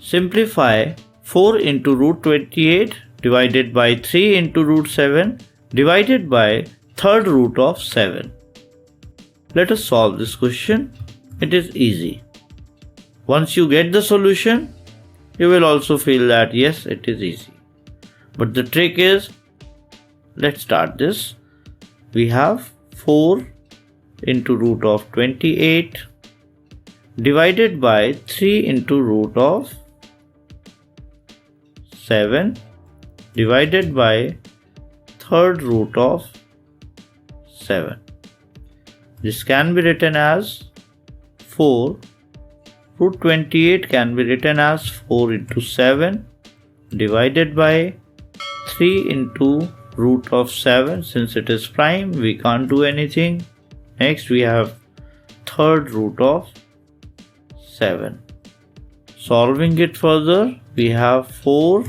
Simplify 4 into root 28 divided by 3 into root 7 divided by third root of 7. Let us solve this question. It is easy. Once you get the solution, you will also feel that yes, it is easy. But the trick is, let's start this. We have 4 into root of 28 divided by 3 into root of 7 divided by third root of 7. This can be written as 4. Root 28 can be written as 4 into 7 divided by 3 into root of 7. Since it is prime, we can't do anything. Next we have third root of 7. Solving it further, we have 4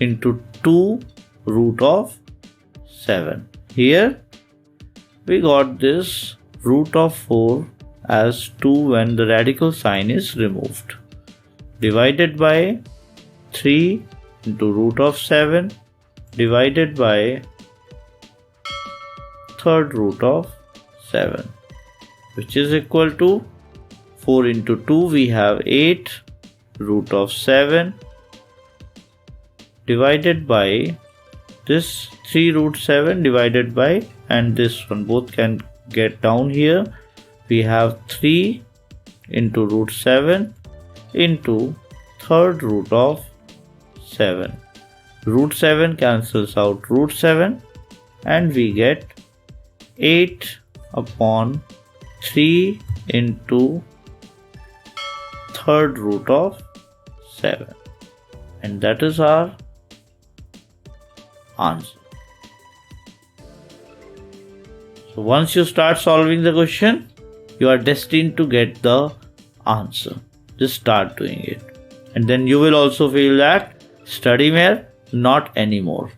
into 2 root of 7. Here we got this root of 4 as 2 when the radical sign is removed. Divided by 3 into root of 7 divided by third root of 7, which is equal to 4 into 2 we have 8 root of 7 divided by this 3 root 7 divided by, and this one both can get down here. We have 3 into root 7 into third root of 7. Root 7 cancels out root 7 and we get 8 upon 3 into third root of 7. And that is our answer. So once you start solving the question, you are destined to get the answer. Just start doing it. And then you will also feel that study mere, not anymore.